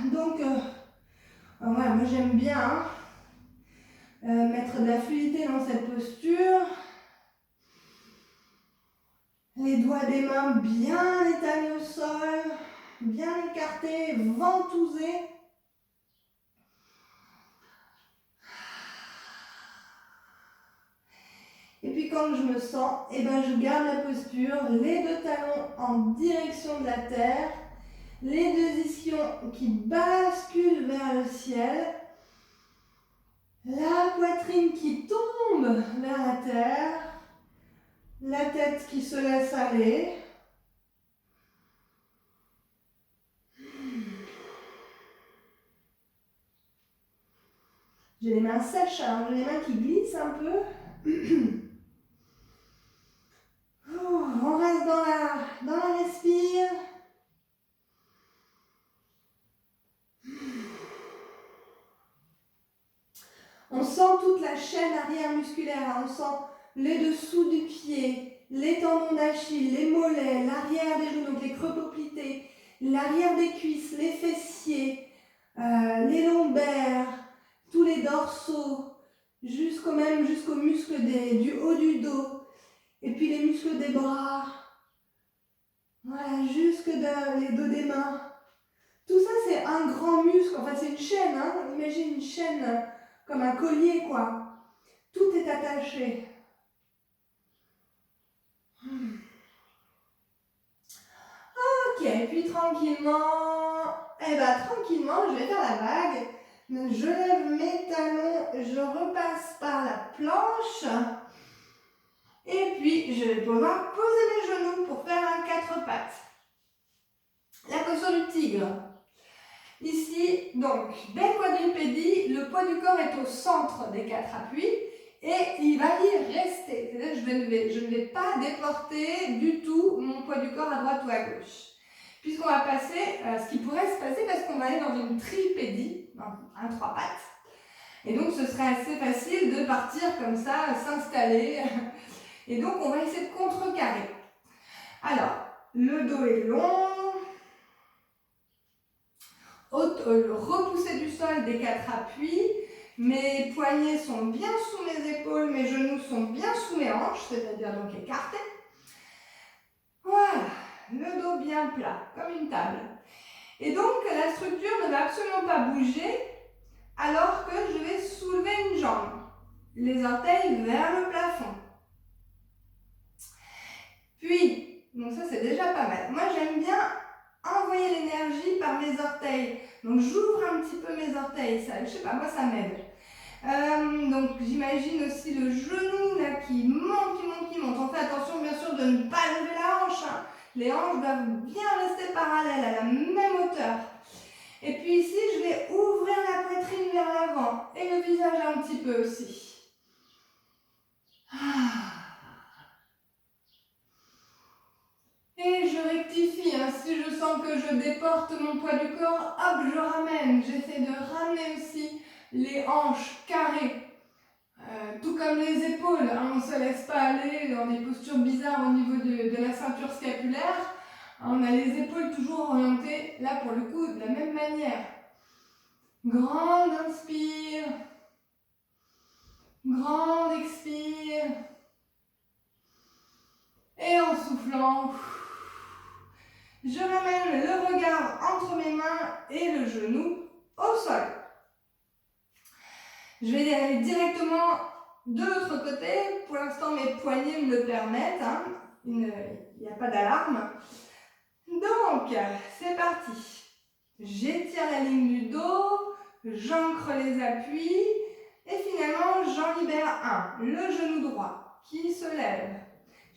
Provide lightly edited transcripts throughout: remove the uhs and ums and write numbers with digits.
Donc, voilà, moi j'aime bien mettre de la fluidité dans cette posture. Les doigts des mains bien étalés au sol, bien écartés, ventousés. Et puis quand je me sens, je garde la posture, les deux talons en direction de la terre, les deux ischions qui basculent vers le ciel, la poitrine qui tombe vers la terre, la tête qui se laisse aller. J'ai les mains sèches, hein, j'ai les mains qui glissent un peu. On reste dans la respire. On sent toute la chaîne arrière musculaire, hein. On sent les dessous du pied, les tendons d'Achille, les mollets, l'arrière des genoux, donc les creux poplités, l'arrière des cuisses, les fessiers, les lombaires, tous les dorsaux, jusqu'aux muscles du haut du dos, et puis les muscles des bras, voilà, jusque dans les dos des mains. Tout ça, c'est un grand muscle, enfin c'est une chaîne, hein. On imagine une chaîne comme un collier, quoi. Tout est attaché. Ok, puis tranquillement, tranquillement, je vais faire la vague. Je lève mes talons, je repasse par la planche. Et puis, je vais pouvoir poser mes genoux pour faire un 4 pattes. La posture du tigre. Ici, donc, belle quadrupédie, le poids du corps est au centre des 4 appuis et il va y rester. C'est-à-dire que je ne vais pas déporter du tout mon poids du corps à droite ou à gauche. Puisqu'on va passer, ce qui pourrait se passer parce qu'on va aller dans une tripédie, un 3 pattes. Et donc, ce serait assez facile de partir comme ça, s'installer. Et donc, on va essayer de contrecarrer. Alors, le dos est long. Repousser du sol des 4 appuis. Mes poignets sont bien sous mes épaules, mes genoux sont bien sous mes hanches, c'est-à-dire donc écartés. Voilà, le dos bien plat, comme une table. Et donc, la structure ne va absolument pas bouger alors que je vais soulever une jambe. Les orteils vers le plafond. Puis, donc ça c'est déjà pas mal. Moi j'aime bien envoyer l'énergie par mes orteils. Donc j'ouvre un petit peu mes orteils, ça, je sais pas, moi ça m'aide. Donc j'imagine aussi le genou là qui monte, qui monte, qui monte. On fait attention bien sûr de ne pas lever la hanche, hein. Les hanches doivent bien rester parallèles à la même hauteur. Et puis ici, je vais ouvrir la poitrine vers l'avant et le visage un petit peu aussi. Et je rectifie, hein. Si je sens que je déporte mon poids du corps, hop, je ramène. J'essaie de ramener aussi les hanches carrées. Tout comme les épaules, hein. On ne se laisse pas aller dans des postures bizarres au niveau de la ceinture scapulaire. On a les épaules toujours orientées, là pour le coup, de la même manière. Grande inspire. Grande expire. Et en soufflant, je ramène le regard entre mes mains et le genou au sol. Je vais aller directement de l'autre côté. Pour l'instant, mes poignets me le permettent, hein. Il n'y a pas d'alarme. Donc, c'est parti. J'étire la ligne du dos, j'ancre les appuis et finalement, j'en libère un. Le genou droit qui se lève.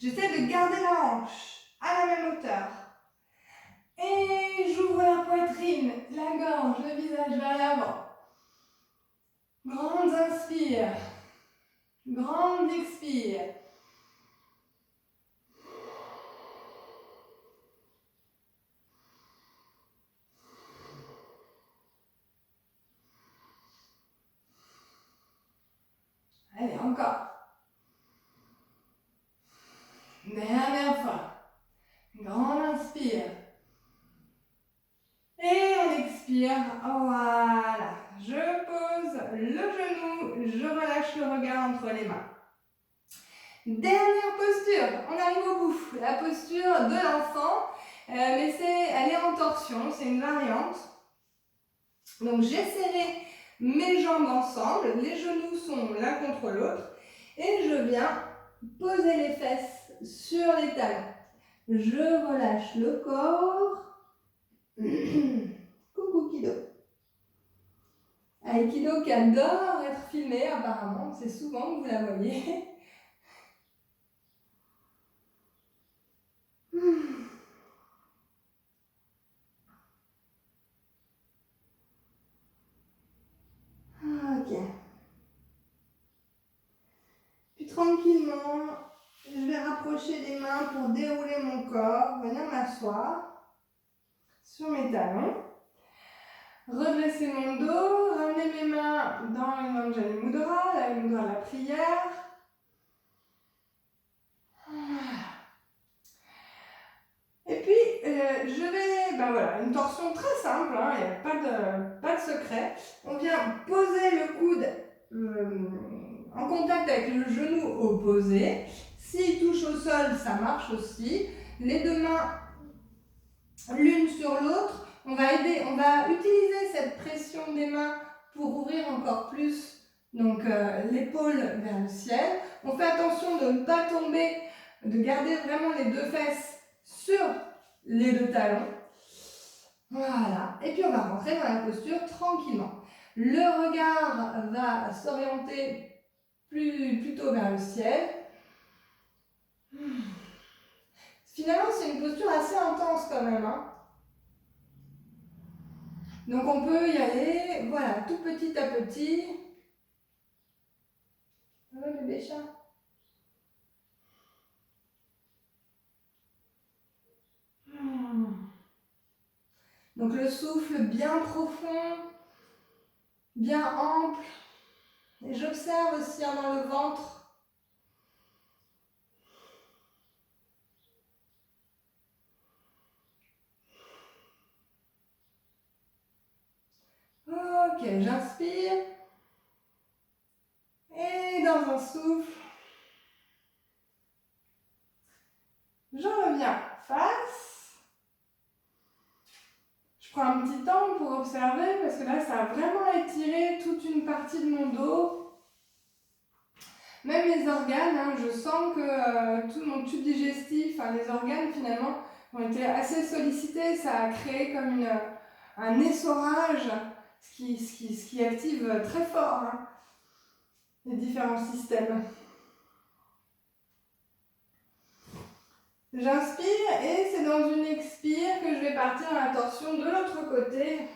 J'essaie de garder la hanche à la même hauteur. Et j'ouvre la poitrine, la gorge, le visage vers l'avant. Grande inspire. Grande expire. Allez, encore. Dernière fois. Grande inspire. Et on expire. expire. Voilà. Je pose le genou, je relâche le regard entre les mains. Dernière posture, on arrive au bout. La posture de l'enfant, mais elle est en torsion, c'est une variante. Donc j'ai serré mes jambes ensemble, les genoux sont l'un contre l'autre et je viens poser les fesses sur les talons. Je relâche le corps. Coucou Kido. Aikido qui adore être filmé apparemment, c'est souvent que vous la voyez. Ok. Puis tranquillement, je vais rapprocher les mains pour dérouler mon corps, venir m'asseoir sur mes talons. Redresser mon dos, ramener mes mains dans le Anjali Mudra, la mudra de la prière. Et puis, je vais, voilà, une torsion très simple, hein, il n'y a pas de secret. On vient poser le coude en contact avec le genou opposé. S'il touche au sol, ça marche aussi. Les deux mains l'une sur l'autre. On va utiliser cette pression des mains pour ouvrir encore plus donc l'épaule vers le ciel. On fait attention de ne pas tomber, de garder vraiment les deux fesses sur les deux talons. Voilà. Et puis on va rentrer dans la posture tranquillement. Le regard va s'orienter plutôt vers le ciel. Finalement, c'est une posture assez intense quand même, hein. Donc on peut y aller, voilà, tout petit à petit. Voilà, bébé chat. Donc le souffle bien profond, bien ample. Et j'observe aussi dans le ventre. Ok, j'inspire. Et dans un souffle, je reviens face. Je prends un petit temps pour observer parce que là, ça a vraiment étiré toute une partie de mon dos. Même les organes, hein, je sens que tout mon tube digestif, les organes finalement, ont été assez sollicités. Ça a créé comme un essorage, ce qui active très fort les différents systèmes. J'inspire et c'est dans une expire que je vais partir en la torsion de l'autre côté.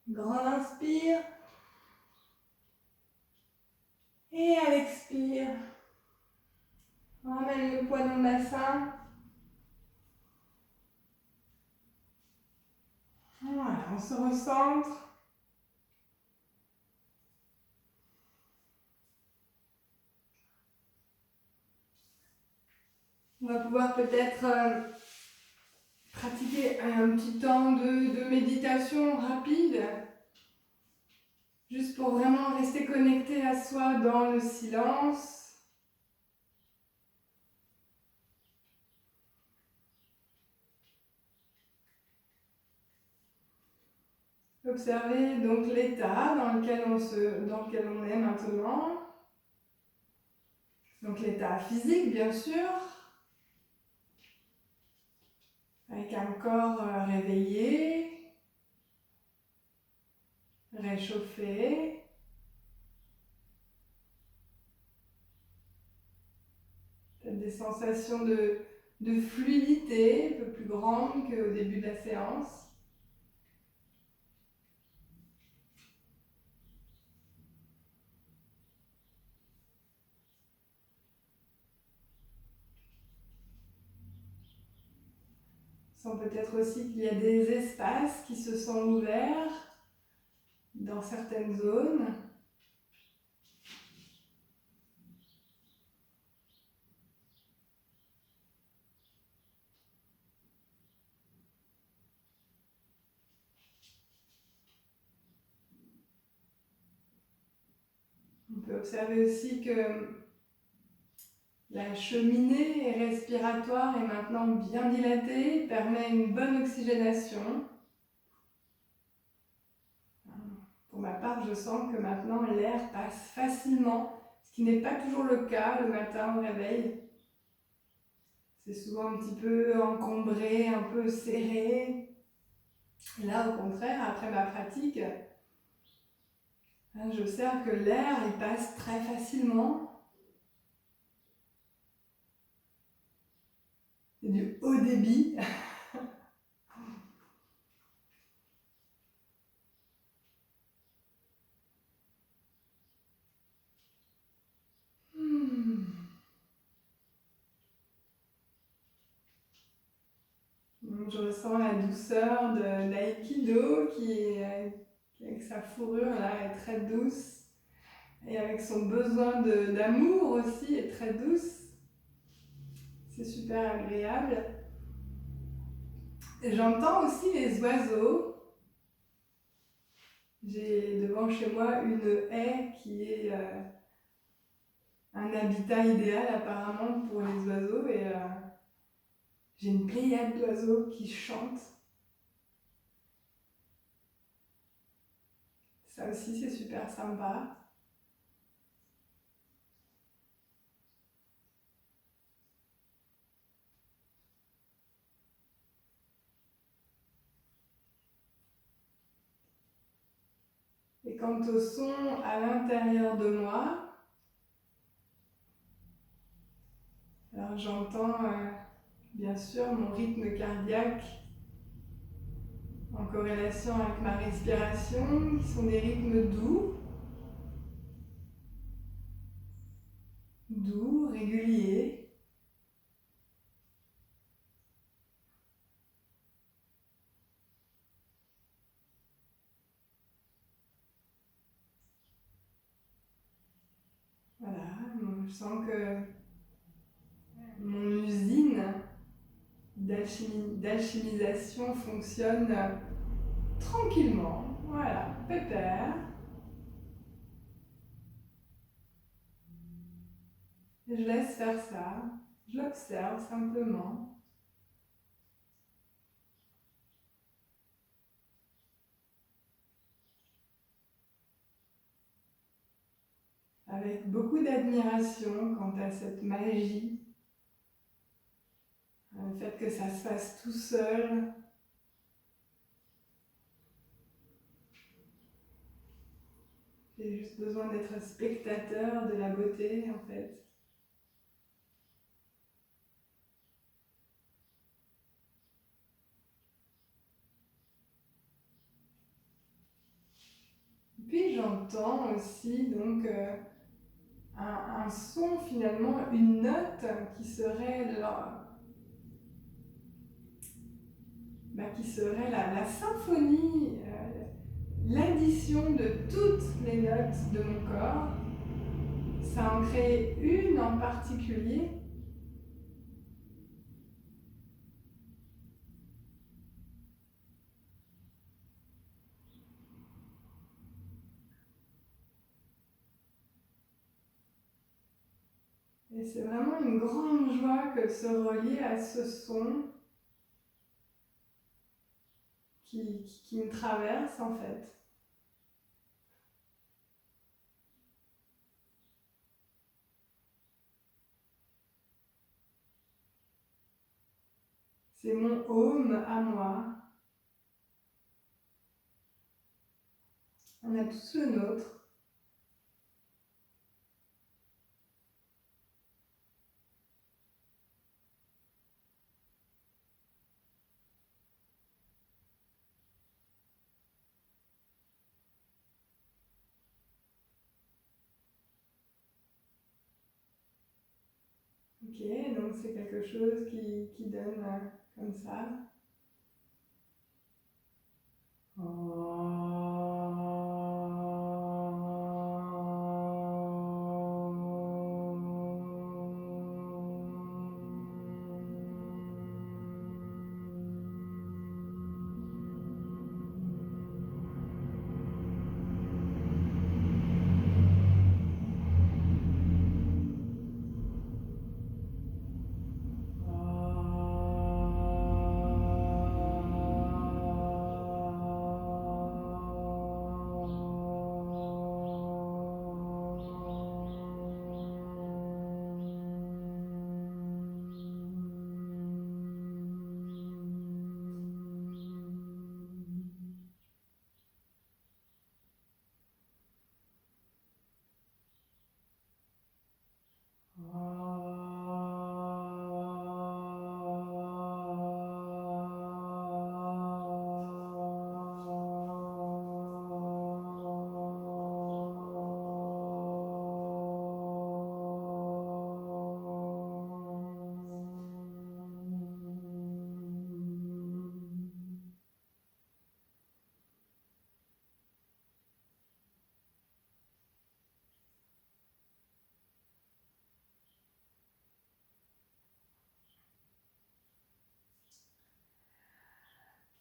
Grand inspire. Et à l'expire, on ramène le poids dans le bassin. Voilà, on se recentre. On va pouvoir peut-être pratiquer un petit temps de méditation rapide, juste pour vraiment rester connecté à soi dans le silence. Observez donc l'état dans lequel on est maintenant. Donc l'état physique, bien sûr, avec un corps réveillé, réchauffer. Peut-être des sensations de fluidité un peu plus grandes qu'au début de la séance. On sent peut-être aussi qu'il y a des espaces qui se sont ouverts dans certaines zones. On peut observer aussi que la cheminée respiratoire est maintenant bien dilatée, permet une bonne oxygénation. Pour ma part, je sens que maintenant l'air passe facilement, ce qui n'est pas toujours le cas le matin au réveil. C'est souvent un petit peu encombré, un peu serré. Et là, au contraire, après ma pratique, j'observe que l'air il passe très facilement. C'est du haut débit. Je ressens la douceur de l'aïkido qui, avec sa fourrure là, est très douce et avec son besoin d'amour aussi est très douce. C'est super agréable. Et j'entends aussi les oiseaux. J'ai devant chez moi une haie qui est un habitat idéal apparemment pour les oiseaux et j'ai une pléiade d'oiseaux qui chantent. Ça aussi c'est super sympa. Et quant au son à l'intérieur de moi, alors j'entends bien sûr mon rythme cardiaque en corrélation avec ma respiration, qui sont des rythmes doux, réguliers. Voilà, je sens que mon usine d'alchimisation fonctionne tranquillement. Voilà, pépère. Et je laisse faire ça. Je l'observe simplement. Avec beaucoup d'admiration quant à cette magie. Le fait que ça se fasse tout seul. J'ai juste besoin d'être spectateur de la beauté en fait. Puis j'entends aussi donc un son finalement, une note qui serait la symphonie, l'addition de toutes les notes de mon corps. Ça en crée une en particulier. Et c'est vraiment une grande joie que de se relier à ce son qui me traverse en fait. C'est mon home à moi. On a tous le nôtre. Ok, donc c'est quelque chose qui donne comme ça.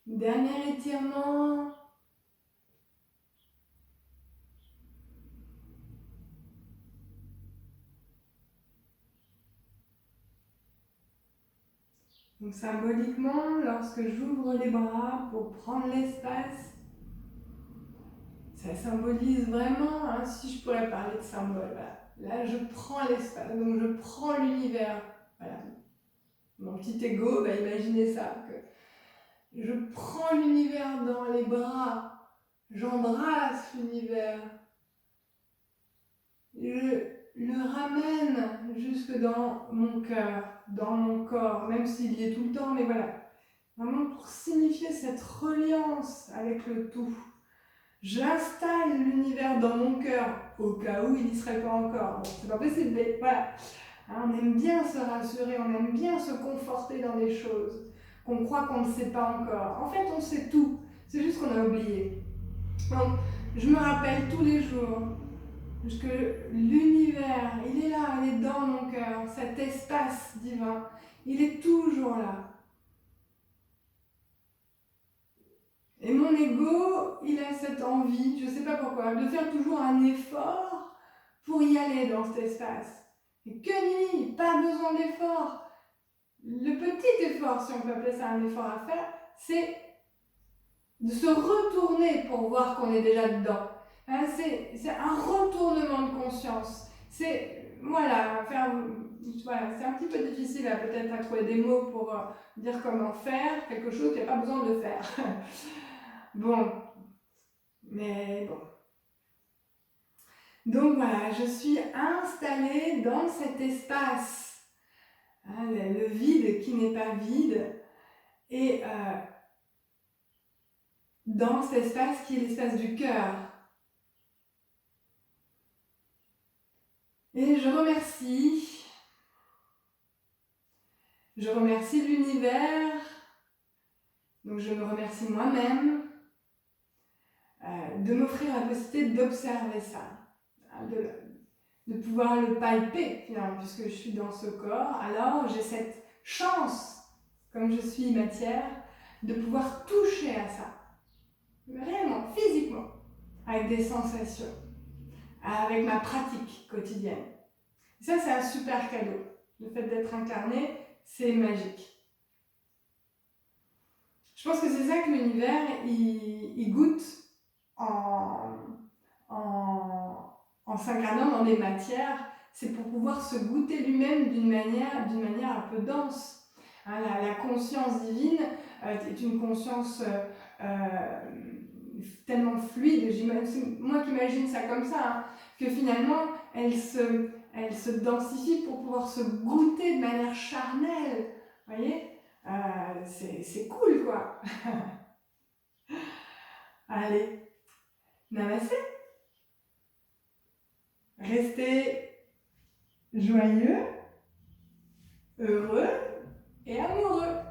Dernier étirement. Donc symboliquement, lorsque j'ouvre les bras pour prendre l'espace, ça symbolise vraiment, hein, si je pourrais parler de symbole, voilà. Là je prends l'espace, donc je prends l'univers. Voilà. Mon petit ego, imaginez ça, que je prends l'univers dans les bras, j'embrasse l'univers, je le ramène jusque dans mon cœur, dans mon corps, même s'il y est tout le temps, mais voilà. Vraiment pour signifier cette reliance avec le tout. J'installe l'univers dans mon cœur, au cas où il n'y serait pas encore. Bon, c'est pas possible, mais voilà. Hein, on aime bien se rassurer, on aime bien se conforter dans des choses qu'on croit qu'on ne sait pas encore. En fait, on sait tout, c'est juste qu'on a oublié. Donc, je me rappelle tous les jours que l'univers, il est là, il est dans mon cœur, cet espace divin, il est toujours là. Et mon ego, il a cette envie, je ne sais pas pourquoi, de faire toujours un effort pour y aller dans cet espace. Et que ni, pas besoin d'effort. Le petit effort, si on peut appeler ça un effort à faire, c'est de se retourner pour voir qu'on est déjà dedans. Hein, c'est un retournement de conscience. C'est, voilà, c'est un petit peu difficile peut-être à trouver des mots pour dire comment faire quelque chose qu'il n'y a pas besoin de faire. Bon, mais bon. Donc voilà, je suis installée dans cet espace, hein, le vide qui n'est pas vide, et dans cet espace qui est l'espace du cœur. Et je remercie l'univers, donc je me remercie moi-même de m'offrir la possibilité d'observer ça, hein, de pouvoir le palper finalement, puisque je suis dans ce corps. Alors j'ai cette chance, comme je suis matière, de pouvoir toucher à ça, réellement, physiquement, avec des sensations, avec ma pratique quotidienne. Et ça, c'est un super cadeau. Le fait d'être incarné, c'est magique. Je pense que c'est ça que l'univers, il goûte en s'incarnant dans des matières, c'est pour pouvoir se goûter lui-même d'une manière un peu dense. Hein, la conscience divine est une conscience tellement fluide, c'est moi qui imagine ça comme ça, hein, que finalement elle se densifie pour pouvoir se goûter de manière charnelle. Vous voyez, c'est cool quoi. Allez, namasté. Restez joyeux, heureux et amoureux.